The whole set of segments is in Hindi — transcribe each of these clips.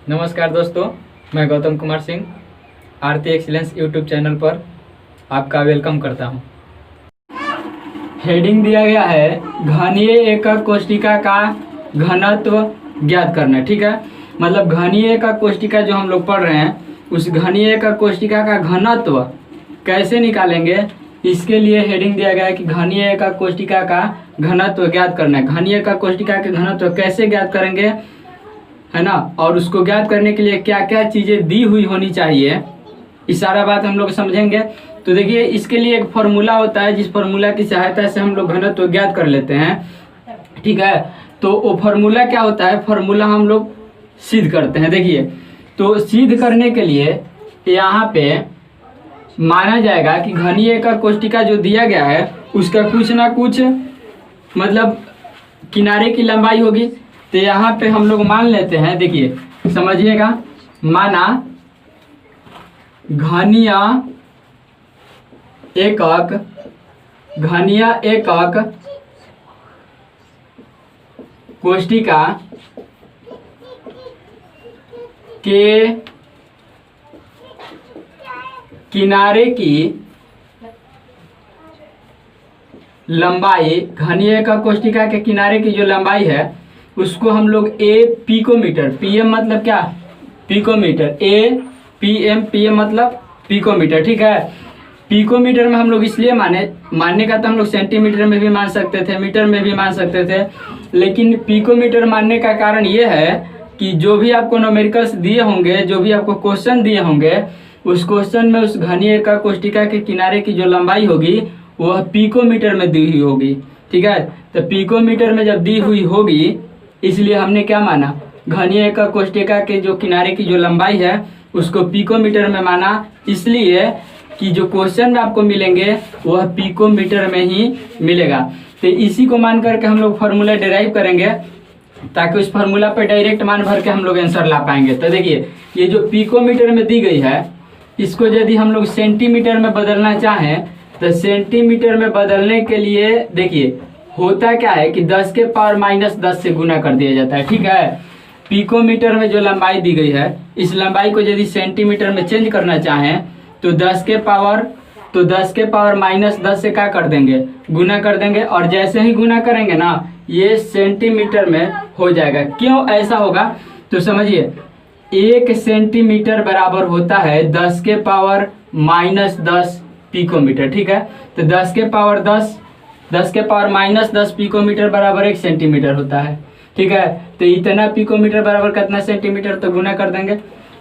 नमस्कार दोस्तों, मैं गौतम कुमार सिंह आरती एक्सीलेंस यूट्यूब चैनल पर आपका वेलकम करता हूं। हेडिंग दिया गया है घनीय एकक कोष्ठिका का घनत्व ज्ञात करना। ठीक है, मतलब घनीय एकक कोष्ठिका जो हम लोग पढ़ रहे हैं उस घनीय एकक कोष्ठिका का घनत्व कैसे निकालेंगे, इसके लिए हेडिंग दिया गया है कि घनीय एकक कोष्ठिका का घनत्व ज्ञात करना है। घनीय एकक कोष्ठिका के घनत्व कैसे ज्ञात करेंगे, है ना, और उसको ज्ञात करने के लिए क्या क्या चीज़ें दी हुई होनी चाहिए, इस सारा बात हम लोग समझेंगे। तो देखिए, इसके लिए एक फॉर्मूला होता है जिस फॉर्मूला की सहायता से हम लोग घनत्व ज्ञात कर लेते हैं। ठीक है, तो वो फॉर्मूला क्या होता है, फॉर्मूला हम लोग सिद्ध करते हैं। देखिए, तो सिद्ध करने के लिए यहाँ पे माना जाएगा कि घनीय एकक कोष्ठिका जो दिया गया है उसका कुछ ना कुछ मतलब किनारे की लंबाई होगी। तो यहाँ पे हम लोग मान लेते हैं, देखिए समझिएगा, माना घनीय एकक कोष्ठिका के किनारे की लंबाई, घनीय एकक कोष्ठिका के किनारे की जो लंबाई है उसको हम लोग ए पिकोमीटर, पीएम मतलब क्या, पिकोमीटर, ए पीएम, पीएम मतलब पिकोमीटर। ठीक है, पिकोमीटर में हम लोग इसलिए मानने का तो हम लोग सेंटीमीटर में भी मान सकते थे, मीटर में भी मान सकते थे, लेकिन पिकोमीटर मानने का कारण ये है कि जो भी आपको न्यूमेरिकल्स दिए होंगे, जो भी आपको क्वेश्चन दिए होंगे, उस क्वेश्चन में उस घनीय एकक कोष्ठिका के किनारे की जो लंबाई होगी वह पिकोमीटर में दी हुई होगी। ठीक है, तो पिकोमीटर में जब दी हुई होगी इसलिए हमने क्या माना, घनीय एकक कोष्ठिका के जो किनारे की जो लंबाई है उसको पिकोमीटर में माना, इसलिए कि जो क्वेश्चन में आपको मिलेंगे वह पिकोमीटर में ही मिलेगा। तो इसी को मान करके हम लोग फार्मूला डिराइव करेंगे ताकि उस फार्मूला पर डायरेक्ट मान भर के हम लोग आंसर ला पाएंगे। तो देखिए, ये जो पिकोमीटर में दी गई है इसको यदि हम लोग सेंटीमीटर में बदलना चाहें तो सेंटीमीटर में बदलने के लिए देखिए होता क्या है कि 10 के पावर -10 से गुना कर दिया जाता है। ठीक है, पिकोमीटर में जो लंबाई दी गई है इस लंबाई को यदि सेंटीमीटर में चेंज करना चाहें तो 10 के पावर -10 से क्या कर देंगे, गुना कर देंगे, और जैसे ही गुना करेंगे ना ये सेंटीमीटर में हो जाएगा। क्यों ऐसा होगा तो समझिए, 1 सेंटीमीटर बराबर होता है 10 के पावर -10 पिकोमीटर। ठीक है, तो 10 के पावर -10 पिकोमीटर बराबर 1 सेंटीमीटर होता है। ठीक है, तो इतना पिकोमीटर बराबर कितना सेंटीमीटर, तो गुना कर देंगे।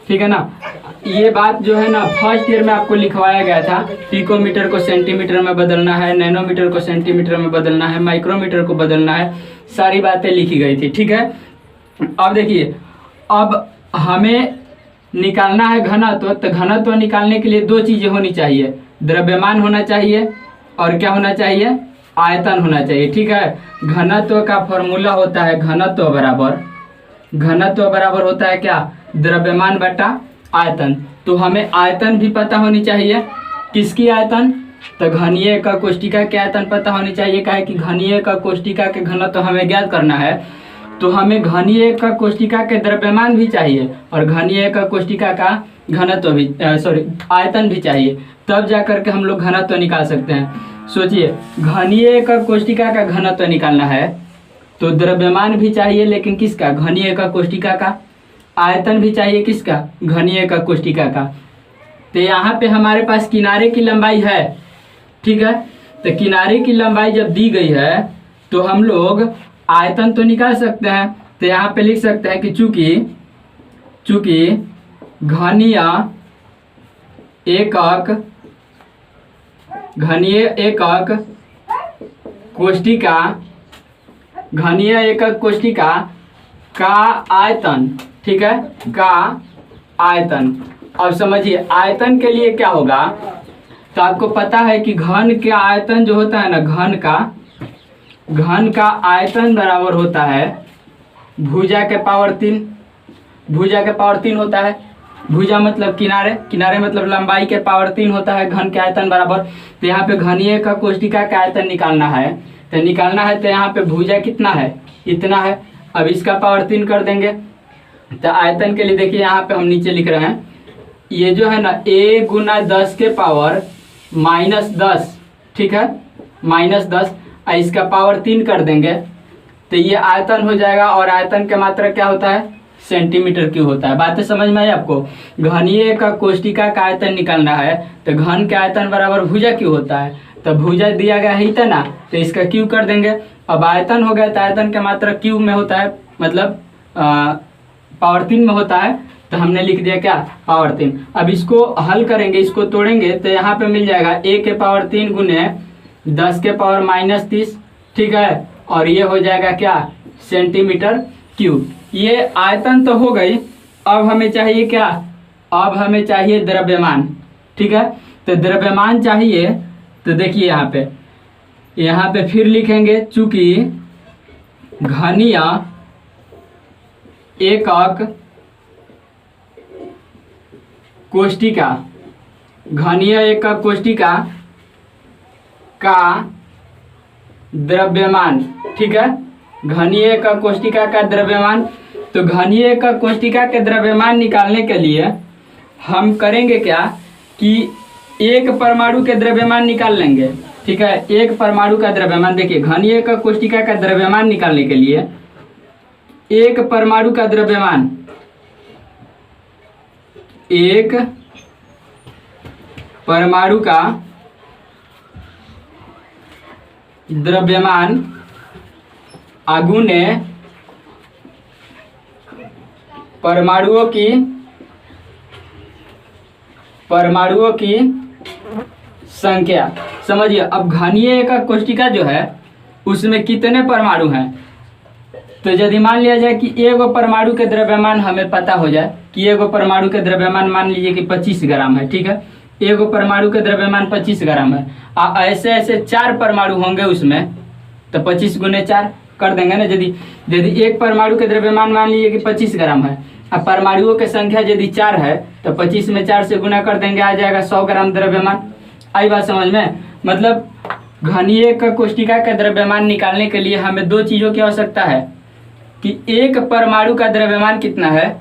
ठीक है ना, ये बात जो है ना फर्स्ट ईयर में आपको लिखवाया गया था, पिकोमीटर को सेंटीमीटर में बदलना है, नैनोमीटर को सेंटीमीटर में बदलना है, माइक्रोमीटर को बदलना है, सारी बातें लिखी गई थी। ठीक है, अब देखिए, अब हमें निकालना है घनत्व। तो घनत्व निकालने के लिए दो चीजें होनी चाहिए, द्रव्यमान होना चाहिए और क्या होना चाहिए, आयतन होना चाहिए। ठीक है, घनत्व का फॉर्मूला होता है घनत्व बराबर होता है क्या, द्रव्यमान बटा आयतन। तो हमें आयतन भी पता होनी चाहिए, किसकी आयतन, तो घनीय एकक कोष्ठिका की आयतन पता होनी चाहिए। क्या है कि घनीय एकक कोष्ठिका के घनत्व हमें ज्ञात करना है तो हमें घनीय एकक कोष्ठिका के द्रव्यमान भी चाहिए और घनीय एकक कोष्ठिका का घनत्व भी आयतन भी चाहिए, तब जाकर के हम लोग घनत्व निकाल सकते हैं। सोचिए, घनीय एकक कोष्ठिका का घनत्व निकालना है तो द्रव्यमान भी चाहिए, लेकिन किसका, घनीय एकक कोष्ठिका का, आयतन भी चाहिए किसका, घनीय एकक कोष्ठिका का। तो यहाँ पे हमारे पास किनारे की लंबाई है। ठीक है, तो किनारे की लंबाई जब दी गई है तो हम लोग आयतन तो निकाल सकते हैं। तो यहाँ पे लिख सकते हैं कि चूंकि घनीय एकक कोष्ठिका का आयतन, ठीक है, का आयतन। अब समझिए, आयतन के लिए क्या होगा, तो आपको पता है कि घन का आयतन जो होता है ना, घन का आयतन बराबर होता है भुजा के पावर 3। भुजा के पावर 3 होता है, भुजा मतलब किनारे मतलब लंबाई के पावर 3 होता है घन के आयतन बराबर। तो यहाँ पे घनीय एकक कोष्ठिका का आयतन निकालना है, तो यहाँ पे भुजा कितना है, इतना है। अब इसका पावर 3 कर देंगे तो आयतन के लिए देखिए यहाँ पे हम नीचे लिख रहे हैं, ये जो है ना a गुना 10 के पावर -10, ठीक है, -10, इसका पावर 3 कर देंगे तो ये आयतन हो जाएगा। और आयतन का मात्रा क्या होता है, सेंटीमीटर क्यूब होता है। बातें समझ में आई आपको। घनीय का कोष्टिका का आयतन निकालना है तो घन के आयतन बराबर भुजा क्यू होता है, तो भुजा दिया गया है इतना, तो इसका क्यू कर देंगे। अब आयतन हो गया तो आयतन का मात्रा क्यूब में होता है, मतलब पावर 3 में होता है, तो हमने लिख दिया क्या, पावर 3। अब इसको हल करेंगे, इसको तोड़ेंगे तो यहाँ पे मिल जाएगा a के पावर 3 गुने 10 के पावर -30, ठीक है, और ये हो जाएगा क्या, सेंटीमीटर क्यूब। ये आयतन तो हो गई। अब हमें चाहिए क्या, अब हमें चाहिए द्रव्यमान, ठीक है। तो द्रव्यमान चाहिए तो देखिए यहाँ पे फिर लिखेंगे, चूंकि घनीय एकक कोष्टिका, घनीय एकक कोष्टिका का द्रव्यमान, ठीक है, घनीय एकक कोष्टिका का द्रव्यमान। तो घनीय एकक कोष्टिका के द्रव्यमान निकालने के लिए हम करेंगे क्या कि एक परमाणु के द्रव्यमान निकाल लेंगे, ठीक है। एक परमाणु का द्रव्यमान, देखिए घनीय एकक कोष्टिका का द्रव्यमान निकालने के लिए एक परमाणु का द्रव्यमान, एक परमाणु का द्रव्यमान आगुने परमाणुओं की संख्या। समझिए, अब घनीय एकक कोष्टिका जो है उसमें कितने परमाणु हैं, तो यदि मान लिया जाए कि एगो परमाणु के द्रव्यमान हमें पता हो जाए कि एगो परमाणु के द्रव्यमान मान लीजिए कि 25 ग्राम है, ठीक है, एगो परमाणु के द्रव्यमान 25 ग्राम है। ऐसे ऐसे 4 परमाणु होंगे उसमें, तो 25 गुने 4 कर देंगे ना। यदि एक परमाणु के द्रव्यमान मान लीजिए कि 25 ग्राम है, अब परमाणुओं की संख्या यदि 4 है तो 25 में 4 से गुना कर देंगे, आ जाएगा 100 ग्राम द्रव्यमान। आई बात समझ में। मतलब घनीय एकक कोष्टिका का द्रव्यमान निकालने के लिए हमें 2 चीज़ों की आवश्यकता है कि एक परमाणु का द्रव्यमान कितना है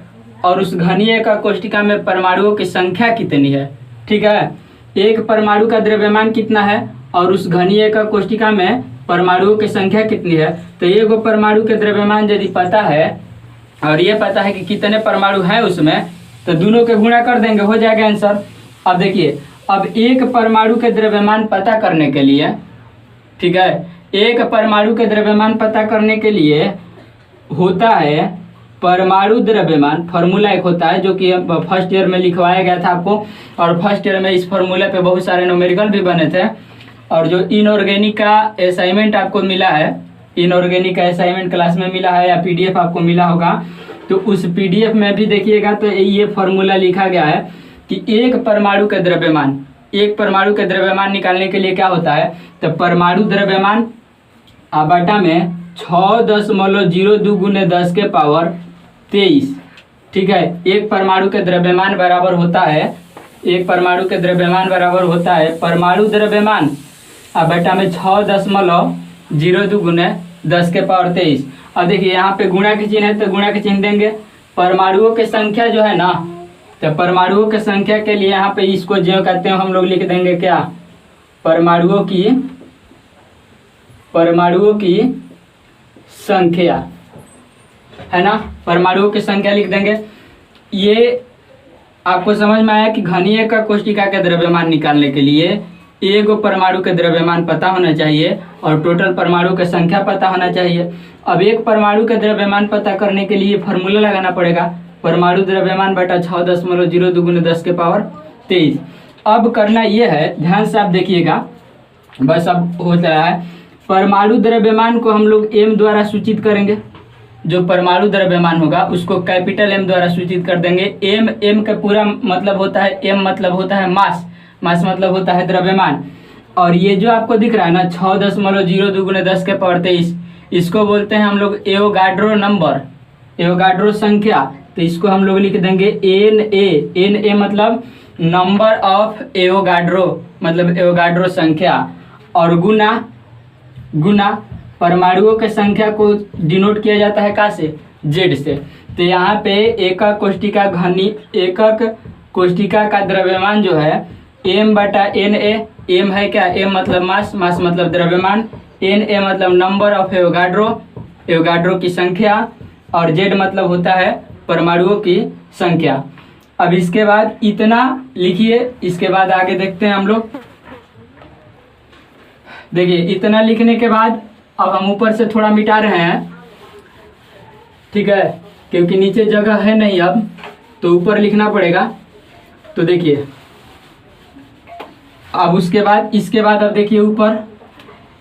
और उस घनीय एकक कोष्टिका में परमाणुओं की संख्या कितनी है, ठीक है। एक परमाणु का द्रव्यमान कितना है और उस घनीय एकक कोष्टिका में परमाणुओं की संख्या कितनी है। तो एगो परमाणु के द्रव्यमान यदि पता है और ये पता है कि कितने परमाणु हैं उसमें, तो दोनों के गुणा कर देंगे, हो जाएगा आंसर। अब देखिए, अब एक परमाणु के द्रव्यमान पता करने के लिए, ठीक है, एक परमाणु के द्रव्यमान पता करने के लिए होता है परमाणु द्रव्यमान, फार्मूला एक होता है जो कि फर्स्ट ईयर में लिखवाया गया था आपको, और फर्स्ट ईयर में इस फार्मूला पे बहुत सारे न्यूमेरिकल भी बने थे। और जो इनऑर्गेनिक का असाइनमेंट आपको मिला है, इनऑर्गेनिक का असाइनमेंट क्लास में मिला है या पीडीएफ आपको मिला होगा, तो उस पीडीएफ में भी देखिएगा तो ये फार्मूला लिखा गया है कि एक परमाणु का द्रव्यमान, एक परमाणु के द्रव्यमान निकालने के लिए क्या होता है, तो परमाणु द्रव्यमान बटा में 6.02 गुने 10 के पावर 23, ठीक है। एक परमाणु के द्रव्यमान बराबर होता है, एक परमाणु के द्रव्यमान बराबर होता है परमाणु द्रव्यमान बटा में 6.02 गुने 10 के पावर 23। अब देखिए यहाँ पे गुणा के चिन्ह है तो गुणा के चिन्ह देंगे। परमाणुओं की संख्या जो है ना, तो परमाणुओं की संख्या के लिए यहाँ पे इसको जो कहते हैं हम लोग लिख देंगे क्या, परमाणुओं की संख्या, है ना, परमाणुओं की संख्या लिख देंगे। ये आपको समझ में आया कि घनीय एकक कोष्टिका के द्रव्यमान निकालने के लिए एक परमाणु के द्रव्यमान पता होना चाहिए और टोटल परमाणु की संख्या पता होना चाहिए। अब एक परमाणु के द्रव्यमान पता करने के लिए फार्मूला लगाना पड़ेगा, परमाणु द्रव्यमान बटा 6.02 गुने 10 के पावर 23। अब करना ये है, ध्यान से आप देखिएगा, बस अब हो रहा है, परमाणु द्रव्यमान को हम लोग m द्वारा सूचित करेंगे। जो परमाणु द्रव्यमान होगा उसको कैपिटल M द्वारा सूचित कर देंगे। m का पूरा मतलब होता है, m मतलब होता है मास, मास मतलब होता है द्रव्यमान। और ये जो आपको दिख रहा है ना 6.02 गुने 10 के पावर 23, इसको बोलते हैं हम लोग एवोगाड्रो नंबर, एवोगाड्रो संख्या। तो इसको हम लोग लिख देंगे Na मतलब नंबर ऑफ एवोगाड्रो, मतलब एवोगाड्रो संख्या, और गुना परमाणुओं की संख्या को डिनोट किया जाता है कहाँ से, जेड से। तो यहाँ पे एकक कोष्टिका घनी एकक कोष्टिका का द्रव्यमान जो है m/Na, m है क्या, m मतलब मास, मास मतलब द्रव्यमान, Na मतलब नंबर ऑफ एवोगाड्रो, एवोगाड्रो की संख्या, और Z मतलब होता है परमाणुओं की संख्या। अब इसके बाद इतना लिखिए, इसके बाद आगे देखते हैं हम लोग। देखिए इतना लिखने के बाद अब हम ऊपर से थोड़ा मिटा रहे हैं, ठीक है, क्योंकि नीचे जगह है नहीं अब, तो ऊपर लिखना पड़ेगा। तो देखिए अब उसके बाद इसके बाद अब देखिए ऊपर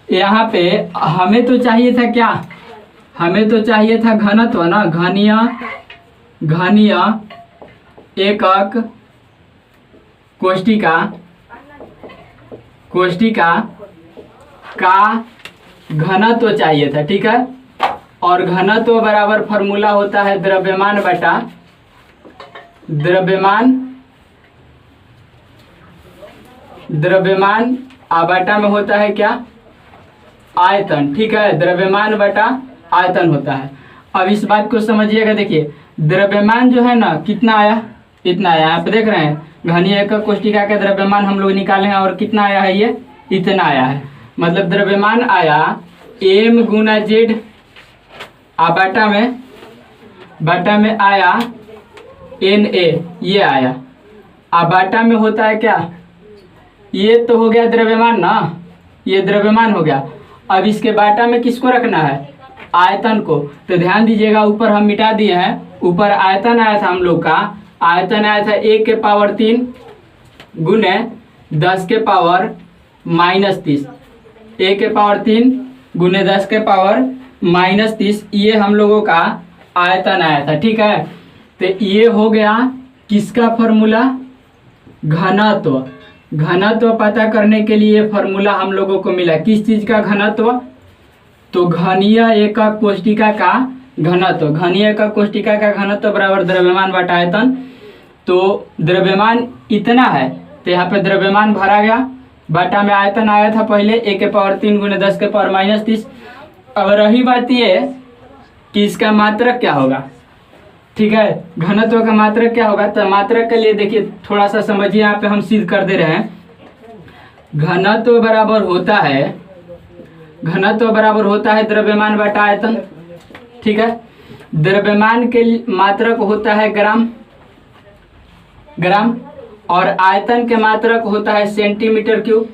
यहाँ पे हमें तो चाहिए था क्या, हमें तो चाहिए था घनत्व ना, घनीय एकक कोष्टिका का घनत्व चाहिए था, ठीक है। और घनत्व बराबर फॉर्मूला होता है द्रव्यमान बटा द्रव्यमान बटा में होता है क्या, आयतन, ठीक है, द्रव्यमान बटा आयतन होता है। अब इस बात को समझिएगा, देखिए द्रव्यमान जो है ना कितना आया, इतना आया, आप देख रहे हैं घनीय एकक कोष्टिका का द्रव्यमान हम लोग निकाले हैं, और कितना आया है, ये इतना आया है। मतलब द्रव्यमान आया m गुना जेड, बाटा में आया Na, ये आया। बाटा में होता है क्या, ये तो हो गया द्रव्यमान ना, ये द्रव्यमान हो गया। अब इसके बाटा में किसको रखना है, आयतन को। तो ध्यान दीजिएगा ऊपर हम मिटा दिए हैं, ऊपर आयतन आया था हम लोग का, आयतन आया था 1 के पावर 3 गुने 10 के पावर -30, 1 के पावर 3 गुने 10 के पावर -30, ये हम लोगों का आयतन आया था, ठीक है। तो ये हो गया किसका फॉर्मूला, घनत्व पता करने के लिए फॉर्मूला हम लोगों को मिला, किस चीज का घनत्व, तो घनीय एकक कोष्टिका का घनत्व, घनीय एकक कोष्टिका का घनत्व बराबर द्रव्यमान बटा आयतन। तो द्रव्यमान इतना है, तो यहाँ पे द्रव्यमान भरा गया, बटा में आयतन आया था पहले 1 के पावर 3 गुने 10 के पावर -30। अब रही बात ये कि इसका मात्रक क्या होगा, ठीक है, घनत्व का मात्रक क्या होगा। तो मात्रक के लिए देखिए थोड़ा सा समझिए, यहाँ पे हम सिद्ध कर दे रहे हैं। घनत्व बराबर होता है द्रव्यमान बटा आयतन, ठीक है। द्रव्यमान के मात्रक होता है ग्राम, और आयतन के मात्रक होता है सेंटीमीटर क्यूब।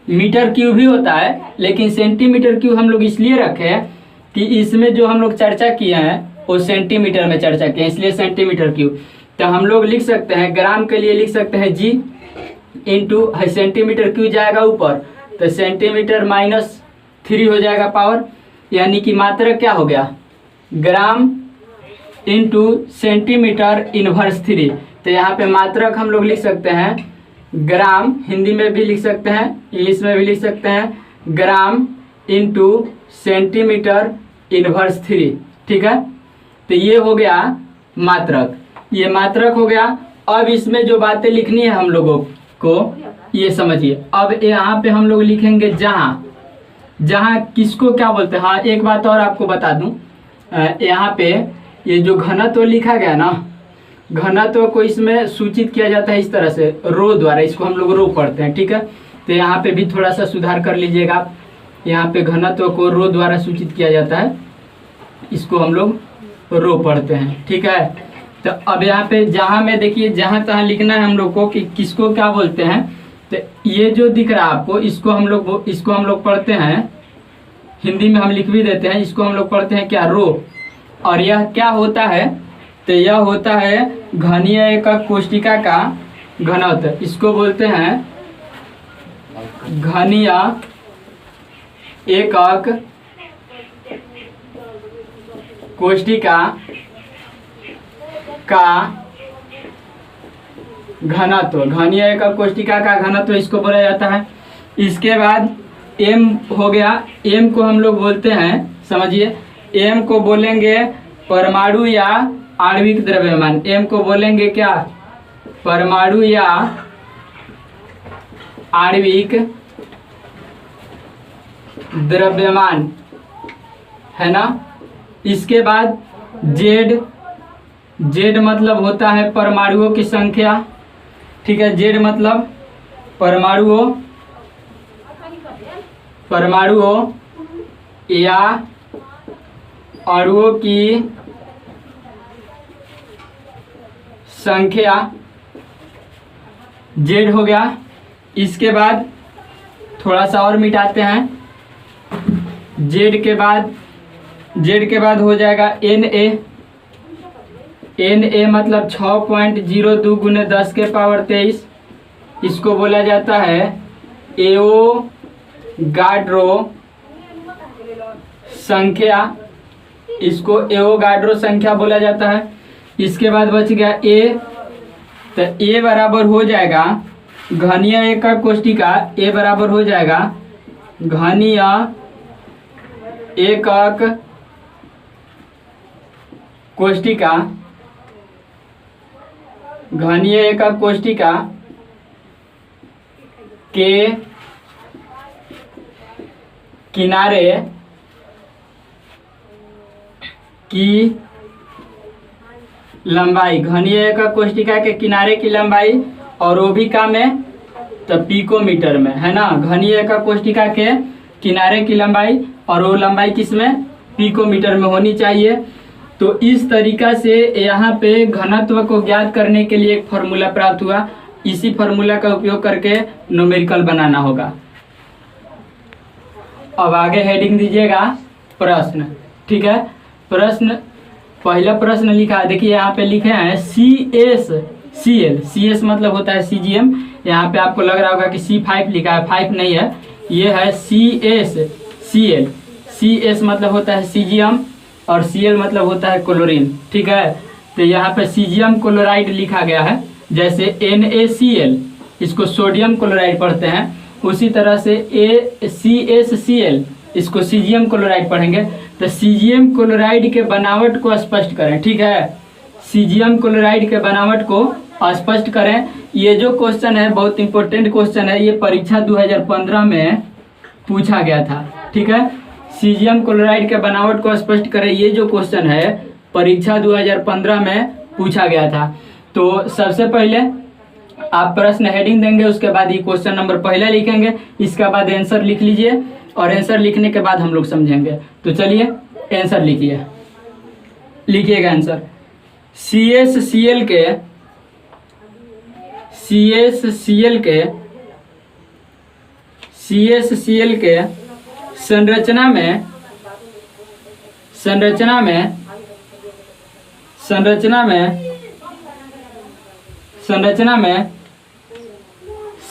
मीटर क्यूब भी होता है, लेकिन सेंटीमीटर क्यूब हम लोग इसलिए रखे हैं कि इसमें जो हम लोग चर्चा किए हैं वो सेंटीमीटर में चर्चा किए हैं, इसलिए सेंटीमीटर क्यूब। तो हम लोग लिख सकते हैं ग्राम के लिए लिख सकते हैं G इंटू सेंटीमीटर क्यूब जाएगा ऊपर, तो सेंटीमीटर -3 हो जाएगा पावर, यानी कि मात्रक क्या हो गया, ग्राम इंटू सेंटीमीटर इनवर्स 3। तो यहाँ पे मात्रक हम लोग लिख सकते हैं ग्राम, हिंदी में भी लिख सकते हैं, इंग्लिश में भी लिख सकते हैं, ग्राम इंटू सेंटीमीटर इनवर्स 3, ठीक है। तो ये हो गया मात्रक, ये मात्रक हो गया। अब इसमें जो बातें लिखनी है हम लोगों को ये समझिए। अब यहाँ पे हम लोग लिखेंगे जहाँ किसको क्या बोलते हैं। हाँ एक बात और आपको बता दूं, यहाँ पे ये जो घनत्व लिखा गया ना, घनत्व को इसमें सूचित किया जाता है इस तरह से रो द्वारा, इसको हम लोग रो पढ़ते हैं, ठीक है। तो यहाँ पे भी थोड़ा सा सुधार कर लीजिएगा, यहाँ पे घनत्व को रो द्वारा सूचित किया जाता है, इसको हम लोग रो पढ़ते हैं, ठीक है। तो अब यहाँ पे जहाँ में देखिए जहाँ तहाँ लिखना है हम लोग को कि किसको क्या बोलते हैं। तो ये जो दिख रहा है आपको, इसको हम लोग पढ़ते हैं, हिंदी में हम लिख भी देते हैं, इसको हम लोग पढ़ते हैं क्या, रो। और यह क्या होता है, तो यह होता है घनीय एकक कोष्टिका का घनत्व, इसको बोलते हैं घनीय एकक कोष्टिका का घनत्व, घनीय एकक कोष्टिका का घनत्व इसको बोला जाता है। इसके बाद m हो गया, m को हम लोग बोलते हैं, समझिए m को बोलेंगे परमाणु या आणविक द्रव्यमान, m को बोलेंगे क्या, परमाणु या आणविक द्रव्यमान, है ना। इसके बाद जेड, जेड मतलब होता है परमाणुओं की संख्या, ठीक है। जेड मतलब परमाणुओं या अणुओं की संख्या, जेड हो गया। इसके बाद थोड़ा सा और मिटाते हैं, जेड के बाद हो जाएगा एन ए। एन ए मतलब 6.02 × 10⁻23। इसको बोला जाता है एवोगाड्रो संख्या, इसको एवोगाड्रो संख्या बोला जाता है। इसके बाद बच गया ए, तो ए बराबर हो जाएगा घनीय एकक कोष्टिका, ए बराबर हो जाएगा घनीय एकक कोष्टिका, घनीय एकक कोष्टिका के किनारे की लंबाई, घनीय एकक कोष्टिका के किनारे की लंबाई, और वो भी काम है तो पिकोमीटर में, है ना। घनीय एकक कोष्टिका के किनारे की लंबाई, और वो लंबाई किस में, पिकोमीटर में होनी चाहिए। तो इस तरीका से यहाँ पे घनत्व को ज्ञात करने के लिए एक फॉर्मूला प्राप्त हुआ। इसी फॉर्मूला का उपयोग करके न्यूमेरिकल बनाना होगा। अब आगे हेडिंग दीजिएगा प्रश्न, ठीक है। प्रश्न, पहला प्रश्न लिखा, देखिए यहाँ पे लिखे हैं CSCl, CS मतलब होता है CGM। यहाँ पे आपको लग रहा होगा कि C5 लिखा है, 5 नहीं है, ये है CSCl। CS मतलब होता है CGM और Cl मतलब होता है क्लोरीन, ठीक है। तो यहाँ पे CGM क्लोराइड लिखा गया है, जैसे NaCl इसको सोडियम क्लोराइड पढ़ते हैं, उसी तरह से CSCl इसको CGM क्लोराइड पढ़ेंगे। तो CGM क्लोराइड के बनावट को स्पष्ट करें, ठीक है। CGM क्लोराइड के बनावट को स्पष्ट करें। ये जो क्वेश्चन है बहुत इंपॉर्टेंट क्वेश्चन है, ये परीक्षा 2015 में पूछा गया था, ठीक है। CGM क्लोराइड के बनावट को स्पष्ट करें, ये जो क्वेश्चन है परीक्षा 2015 में पूछा गया था। तो सबसे पहले आप प्रश्न हेडिंग देंगे, उसके बाद ये क्वेश्चन नंबर पहला लिखेंगे, इसके बाद आंसर लिख लीजिए, और आंसर लिखने के बाद हम लोग समझेंगे। तो चलिए आंसर लिखिएगा आंसर। CSCl के संरचना में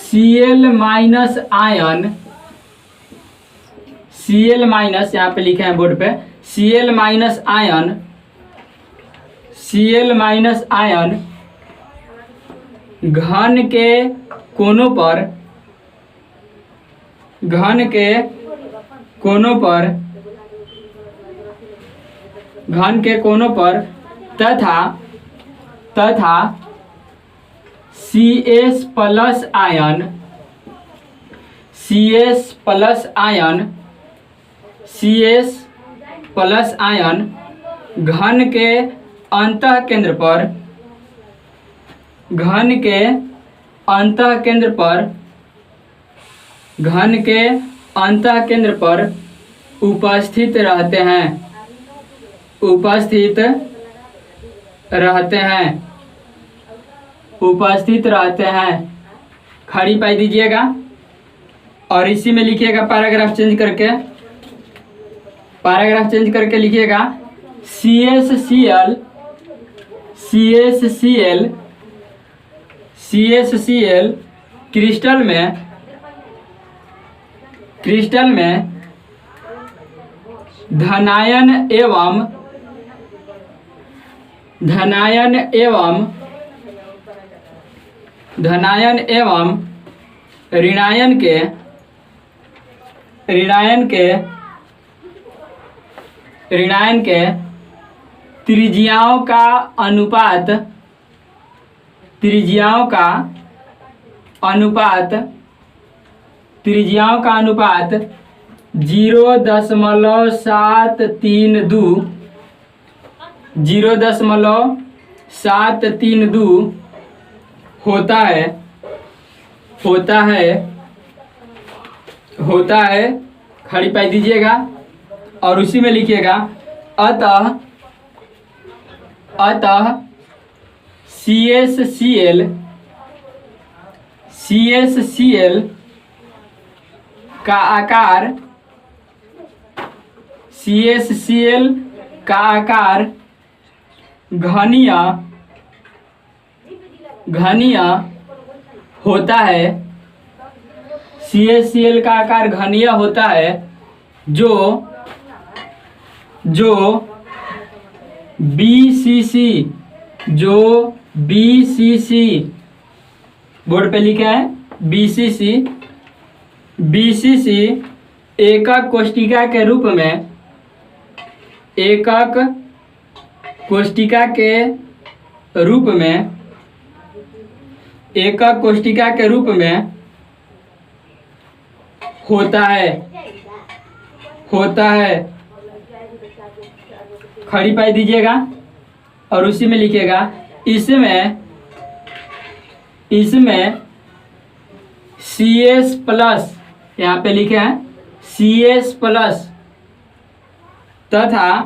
Cl minus ion, Cl minus, यहाँ पे लिखे हैं बोर्ड पे, Cl माइनस आयन घन के कोनों पर तथा CS प्लस आयन घन के अंतः केंद्र पर उपस्थित रहते हैं। खड़ी पाई दीजिएगा और इसी में लिखिएगा पैराग्राफ चेंज करके लिखिएगा CSCl क्रिस्टल में धनायन एवं ऋणायन के त्रिज्याओं का अनुपात 0.732 0.732 होता है खड़ी पाई दीजिएगा और उसी में लिखिएगा अतः CSCl का आकार घनीय होता है। CSCl का आकार घनीय होता है जो BCC बोर्ड पे लिखा है BCC एकक कोष्ठिका के रूप में होता है खड़ी पाई दीजिएगा और उसी में लिखिएगा इसमें CS प्लस, यहाँ पे लिखे हैं CS प्लस तथा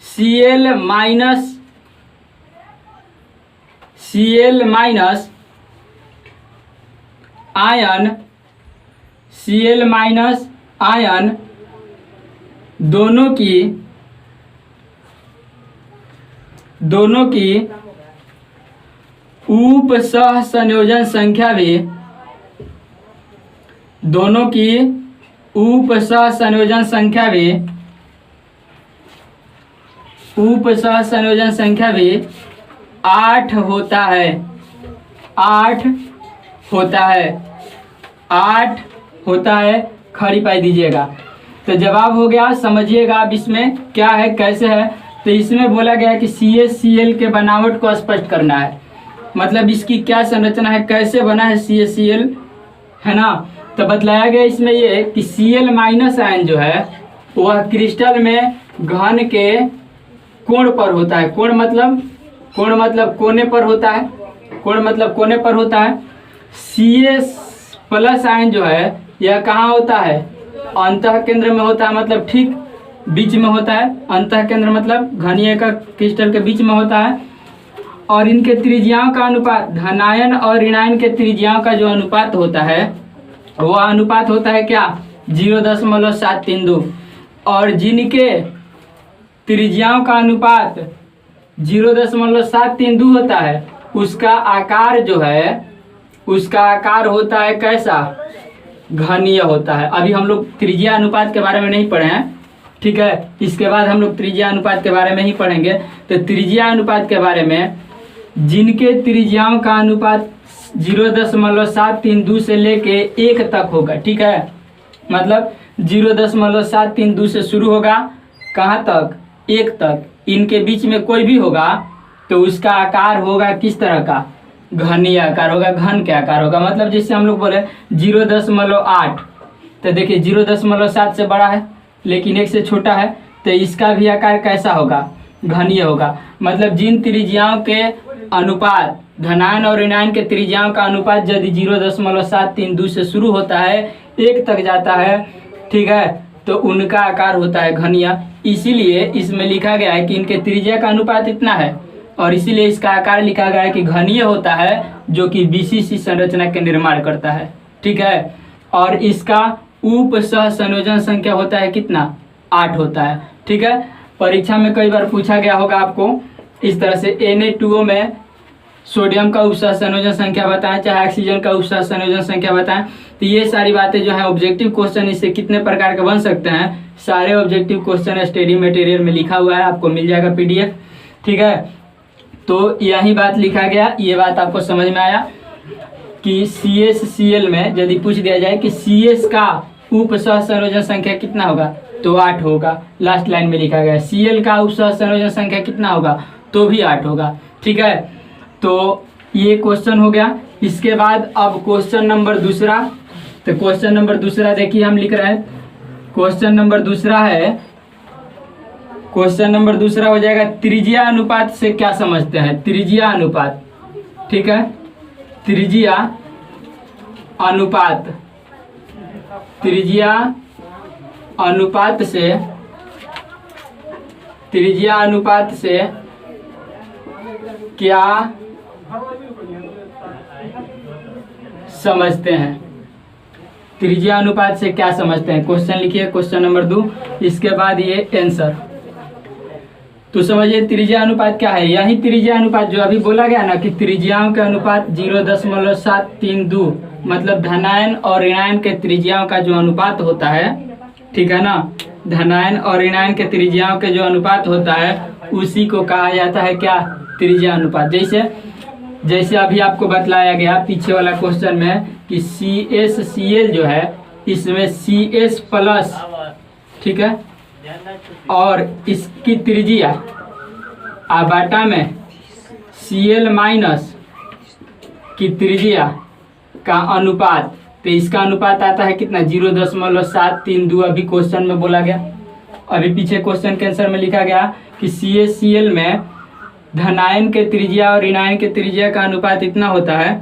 Cl माइनस आयन दोनों की उपसहसंयोजन संख्या भी दोनों की उपसहसंयोजन संख्या भी 8 होता है खड़ी पाई दीजिएगा। तो जवाब हो गया। समझिएगा आप इसमें क्या है कैसे है। तो इसमें बोला गया कि CSCl के बनावट को स्पष्ट करना है, मतलब इसकी क्या संरचना है, कैसे बना है CSCl, है ना। तो बतलाया गया इसमें ये कि Cl माइनस आयन जो है वह क्रिस्टल में घन के कोण पर होता है। कोण मतलब कोने पर होता है। CS प्लस आयन जो है यह कहाँ होता है, अंतः केंद्र में होता है, मतलब ठीक बीच में होता है। अंतः केंद्र मतलब घनीय का क्रिस्टल के बीच में होता है। और इनके त्रिज्याओं का अनुपात, धनायन और ऋणायन के त्रिज्याओं का जो अनुपात होता है वह अनुपात होता है क्या, 0.732। और जिनके त्रिज्याओं का अनुपात 0.732 होता है उसका आकार होता है कैसा, घनीय होता है। अभी हम लोग त्रिज्या अनुपात के बारे में नहीं पढ़े हैं, ठीक है। इसके बाद हम लोग त्रिज्या अनुपात के बारे में ही पढ़ेंगे। तो त्रिज्या अनुपात के बारे में, जिनके त्रिज्याओं का अनुपात 0.732 से लेके 1 तक होगा, ठीक है। मतलब 0.732 से शुरू होगा कहाँ तक, 1 तक। इनके बीच में कोई भी होगा तो उसका आकार होगा किस तरह का, घनीय आकार होगा, घन के आकार होगा। मतलब जैसे हम लोग बोले 0.8, तो देखिए 0.7 से बड़ा है लेकिन 1 से छोटा है, तो इसका भी आकार कैसा होगा, घनीय होगा। मतलब जिन त्रिज्याओं के अनुपात, धनायन और ऋणायन के त्रिज्याओं का अनुपात यदि 0.732 से शुरू होता है 1 तक जाता है, ठीक है, तो उनका आकार होता है घनीय। इसीलिए इसमें लिखा गया है कि इनके त्रिज्या का अनुपात इतना है और इसीलिए इसका आकार लिखा गया है कि घनीय होता है, जो कि BCC संरचना के निर्माण करता है, ठीक है। और इसका उपसहसंयोजन संख्या होता है कितना, 8 होता है, ठीक है। परीक्षा में कई बार पूछा गया होगा आपको इस तरह से, Na2O में सोडियम का उपसहसंयोजन संख्या बताएं, चाहे ऑक्सीजन का उपसहसंयोजन संख्या बताएं। तो ये सारी बातें जो है ऑब्जेक्टिव क्वेश्चन, इससे कितने प्रकार के बन सकते हैं, सारे ऑब्जेक्टिव क्वेश्चन स्टडी मटेरियल में लिखा हुआ है, आपको मिल जाएगा PDF, ठीक है। तो यही बात लिखा गया, ये बात आपको समझ में आया कि CSCl में यदि पूछ दिया जाए कि CS का उपसहसंयोजन संख्या कितना होगा, तो 8 होगा। लास्ट लाइन में लिखा गया Cl का उपसहसंयोजन संख्या कितना होगा, तो भी 8 होगा, ठीक है। तो ये क्वेश्चन हो गया। इसके बाद अब क्वेश्चन नंबर दूसरा। तो क्वेश्चन नंबर दूसरा देखिए हम लिख रहे हैं। क्वेश्चन नंबर दूसरा है क्वेश्चन नंबर दूसरा हो जाएगा त्रिज्या अनुपात से क्या समझते हैं। त्रिज्या अनुपात, ठीक है, त्रिज्या अनुपात, त्रिज्या अनुपात से, त्रिज्या अनुपात से क्या समझते हैं। त्रिज्या अनुपात से क्या समझते हैं, क्वेश्चन लिखिए क्वेश्चन नंबर 2, इसके बाद ये आंसर। तो समझिए त्रिज्या अनुपात क्या है। यही त्रिज्या अनुपात जो अभी बोला गया ना कि त्रिज्याओं के अनुपात 0.732 मतलब धनायन और ऋणायन के त्रिज्याओं का जो अनुपात होता है, ठीक है ना, धनायन और ऋणायन के त्रिज्याओं के जो अनुपात होता है उसी को कहा जाता है क्या, त्रिज्या अनुपात। जैसे अभी आपको बतलाया गया पीछे वाला क्वेश्चन में कि CSCl जो है इसमें CS प्लस, ठीक है, और इसकी त्रिज्या आबाटा में Cl माइनस की त्रिज्या का अनुपात, तो इसका अनुपात आता है कितना, 0.732। अभी क्वेश्चन में बोला गया, अभी पीछे क्वेश्चन के आंसर में लिखा गया कि CSCl में धनायन के त्रिज्या और ऋणायन के त्रिज्या का अनुपात इतना होता है,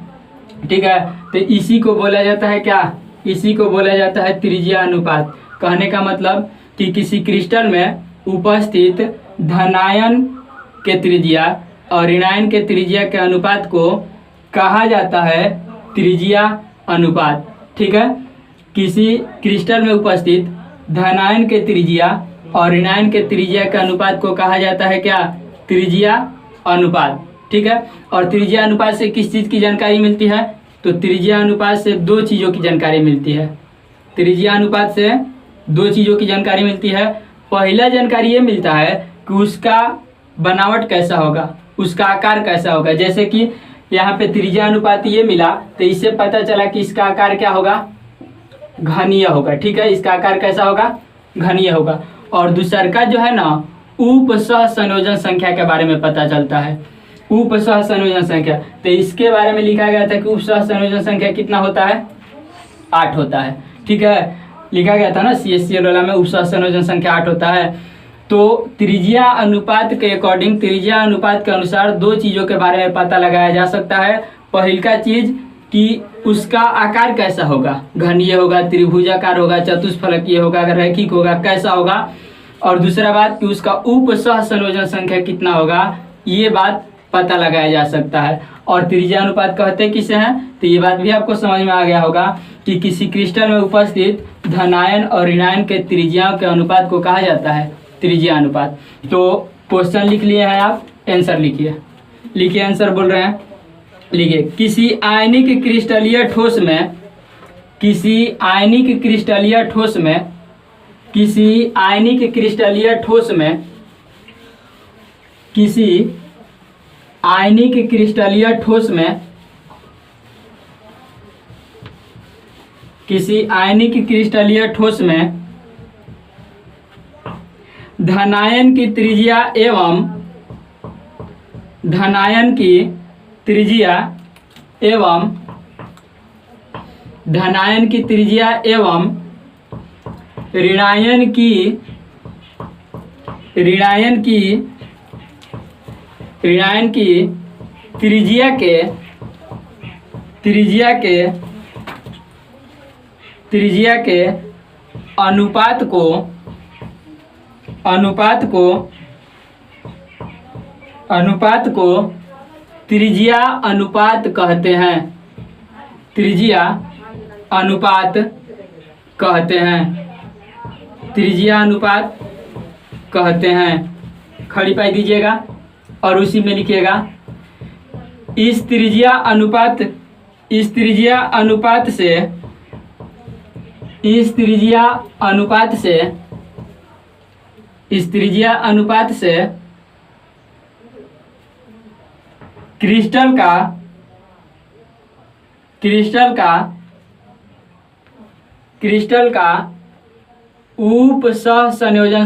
ठीक है। तो इसी को बोला जाता है क्या, इसी को बोला जाता है त्रिज्या अनुपात। कहने का मतलब कि किसी क्रिस्टल में उपस्थित धनायन के त्रिज्या और ऋणायन के त्रिज्या के अनुपात को कहा जाता है त्रिज्या अनुपात, ठीक है। किसी क्रिस्टल में उपस्थित धनायन के त्रिज्या और ऋणायन के त्रिज्या के अनुपात को कहा जाता है क्या, त्रिज्या अनुपात, ठीक है। और त्रिज्या अनुपात से किस चीज़ की जानकारी मिलती है, तो त्रिज्या अनुपात से दो चीज़ों की जानकारी मिलती है। त्रिज्या अनुपात से दो चीज़ों की जानकारी मिलती है। पहला जानकारी ये मिलता है कि उसका बनावट कैसा होगा, उसका आकार कैसा होगा। जैसे कि यहाँ पे त्रिज्या अनुपात ये मिला तो इससे पता चला कि इसका आकार क्या होगा, घनीय होगा, ठीक है। इसका आकार कैसा होगा, घनीय होगा। और दूसर का जो है ना उपसह संयोजन संख्या के बारे में पता चलता है, उपसह संयोजन संख्या। तो इसके बारे में लिखा गया था कि उपसह संयोजन संख्या कितना होता है, 8 होता है, ठीक है। लिखा गया था ना CSCl वाला में उपसह संयोजन संख्या 8 होता है। तो त्रिज्या अनुपात के अकॉर्डिंग, त्रिज्या अनुपात के अनुसार दो चीज़ों के बारे में पता लगाया जा सकता है। पहला चीज कि उसका आकार कैसा होगा, घनीय होगा, त्रिभुजाकार होगा, चतुष्फलकीय होगा, रैखिक होगा, कैसा होगा। और दूसरा बात कि उसका उपसह संयोजन संख्या कितना होगा, ये बात पता लगाया जा सकता है। और त्रिज्या अनुपात कहते किसे हैं, तो ये बात भी आपको समझ में आ गया होगा कि किसी क्रिस्टल में उपस्थित धनायन और ऋणायन के त्रिज्याओं के अनुपात को कहा जाता है त्रिज्या अनुपात। तो क्वेश्चन लिख लिए हैं आप, आंसर लिखिए, लिखिए आंसर बोल रहे हैं, लिखिए। किसी आयनिक क्रिस्टलीय ठोस में, किसी आयनिक क्रिस्टलीय ठोस में, किसी आयनिक क्रिस्टलीय ठोस में, किसी आयनिक क्रिस्टलीय ठोस में, किसी आयनिक क्रिस्टलीय ठोस में धनायन की त्रिज्या एवं धनायन की त्रिज्या एवं धनायन की त्रिज्या एवं ऋणायन की ऋणायन की ऋणायन की त्रिज्या के त्रिज्या के त्रिज्या के अनुपात को त्रिज्या अनुपात कहते हैं, त्रिज्या अनुपात कहते हैं, त्रिज्या अनुपात कहते हैं। खड़ी पाई दीजिएगा और उसी में लिखिएगा इस त्रिज्या अनुपात से इस त्रिज्या अनुपात से क्रिस्टल का उपसह संयोजन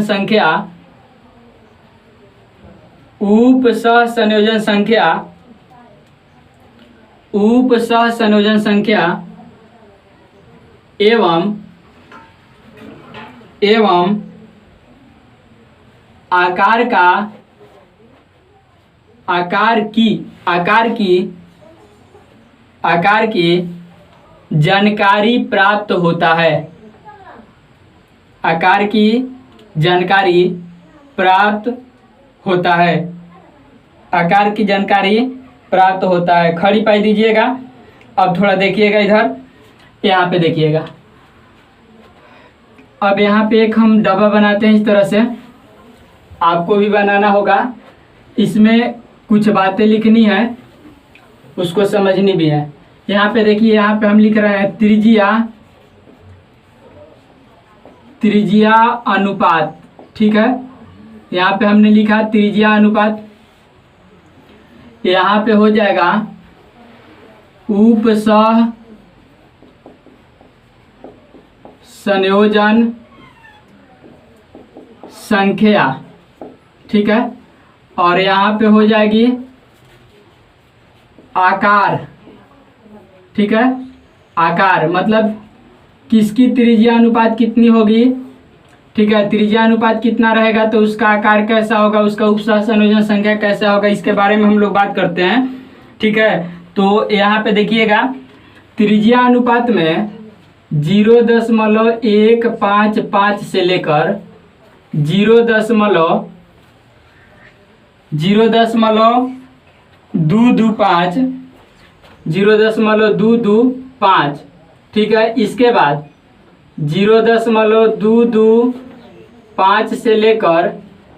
संख्या एवं आकार का आकार की जानकारी प्राप्त होता है। आकार की जानकारी प्राप्त होता है। आकार की जानकारी प्राप्त होता है। खड़ी पाई दीजिएगा। अब थोड़ा देखिएगा इधर, यहाँ पे देखिएगा। अब यहाँ पे एक हम डब्बा बनाते हैं इस तरह से, आपको भी बनाना होगा। इसमें कुछ बातें लिखनी है, उसको समझनी भी है। यहाँ पे देखिए, यहाँ पे हम लिख रहे हैं त्रिज्या अनुपात। ठीक है, यहाँ पे हमने लिखा त्रिज्या अनुपात। यहाँ पे हो जाएगा उपसह संयोजन संख्या। ठीक है, और यहाँ पे हो जाएगी आकार। ठीक है, आकार मतलब किसकी त्रिज्या अनुपात कितनी होगी। ठीक है, त्रिज्या अनुपात कितना रहेगा तो उसका आकार कैसा होगा, उसका उपसह संयोजन संख्या कैसा होगा, इसके बारे में हम लोग बात करते हैं। ठीक है, तो यहाँ पे देखिएगा, त्रिज्या अनुपात में 0.155 से लेकर 0.225। ठीक है, इसके बाद 0.225 से लेकर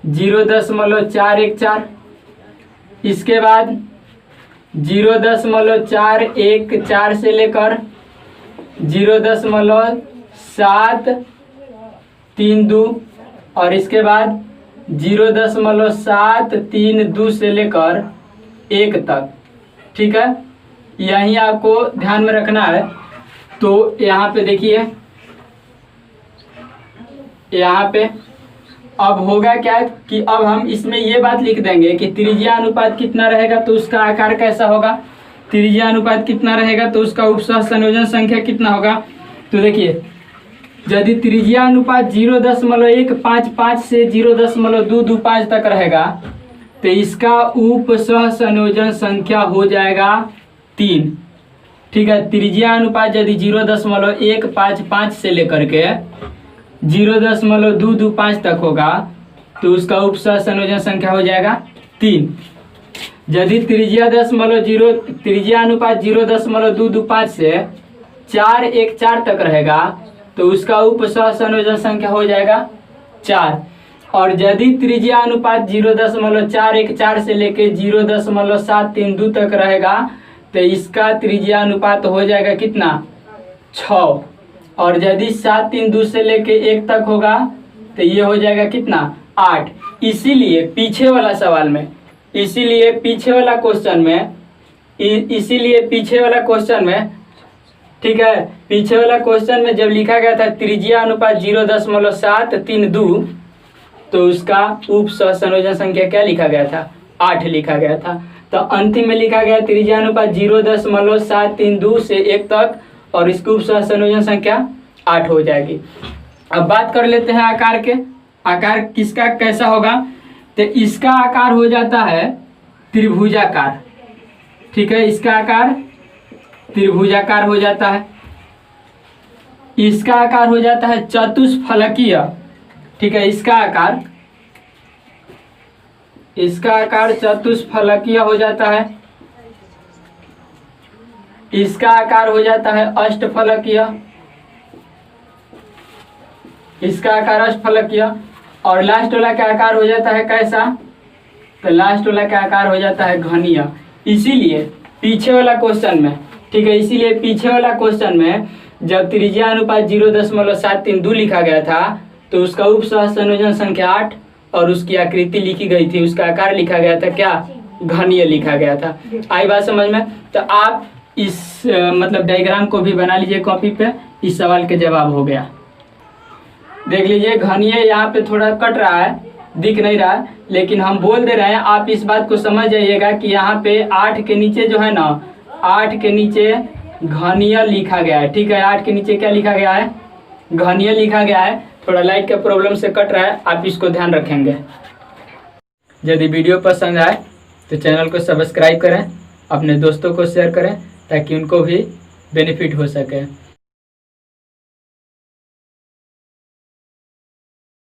0.414। इसके बाद 0.414 से लेकर 0.732, और इसके बाद 0.732 से लेकर 1 तक। ठीक है, यही आपको ध्यान में रखना है। तो यहाँ पे देखिए, यहाँ पे अब होगा क्या कि अब हम इसमें ये बात लिख देंगे कि त्रिज्या अनुपात कितना रहेगा तो उसका आकार कैसा होगा, त्रिज्या अनुपात कितना रहेगा तो उसका उपसह संयोजन संख्या कितना होगा। तो देखिए, यदि त्रिज्या अनुपात 0.155 से 0.225 तक रहेगा तो इसका उपसह संयोजन संख्या हो जाएगा 3। ठीक है, त्रिज्या अनुपात यदि 0.155 से लेकर के 0.225 तक होगा तो उसका उपसह संयोजन संख्या हो जाएगा 3। यदि त्रिज्या अनुपात 0.225 से 414 तक रहेगा तो उसका उपसह संयोजन संख्या हो जाएगा 4। और यदि त्रिज्या अनुपात 0.414 से लेके 0.732 तक रहेगा तो इसका त्रिज्या अनुपात हो जाएगा कितना, 6। और यदि 732 से लेके 1 तक होगा तो ये हो जाएगा कितना, 8। इसीलिए पीछे वाला सवाल में, इसीलिए पीछे वाला क्वेश्चन में ठीक है, पीछे वाला क्वेश्चन में जब लिखा गया था त्रिज्या अनुपात 0.732 तो उसका उपसह संयोजन संख्या क्या लिखा गया था, 8 लिखा गया था। तो अंतिम में लिखा गया त्रिज्या अनुपात 0.732 से 1 तक और इसकी उपसह संयोजन संख्या 8 हो जाएगी। अब बात कर लेते हैं आकार के। आकार किसका कैसा होगा, तो इसका आकार हो जाता है त्रिभुजाकार। ठीक है, इसका आकार त्रिभुजाकार हो जाता है। इसका आकार हो जाता है चतुष्फलकीय। ठीक है, इसका आकार चतुष्फलकीय हो जाता है। इसका आकार हो जाता है अष्टफलकीय। इसका आकार अष्टफलकीय। और लास्ट वाला का आकार हो जाता है कैसा, तो लास्ट वाला का आकार हो जाता है घनीय। इसीलिए पीछे वाला क्वेश्चन में, ठीक है, इसीलिए पीछे वाला क्वेश्चन में जब त्रिज्या अनुपात 0.732 लिखा गया था तो उसका उपसह संयोजन संख्या 8 और उसकी आकृति लिखी गई थी, उसका आकार लिखा गया था क्या, घनीय लिखा गया था। आई बात समझ में। तो आप इस मतलब डायग्राम को भी बना लीजिए कॉपी पे। इस सवाल के जवाब हो गया। देख लीजिए, घनीय यहाँ पे थोड़ा कट रहा है, दिख नहीं रहा, लेकिन हम बोल दे रहे हैं। आप इस बात को समझ जाइएगा कि यहाँ पे 8 के नीचे जो है ना, 8 के नीचे घनीय लिखा गया है। ठीक है, 8 के नीचे क्या लिखा गया है, घनीय लिखा गया है। थोड़ा लाइट के प्रॉब्लम से कट रहा है, आप इसको ध्यान रखेंगे। यदि वीडियो पसंद आए तो चैनल को सब्सक्राइब करें, अपने दोस्तों को शेयर करें ताकि उनको भी बेनिफिट हो सके।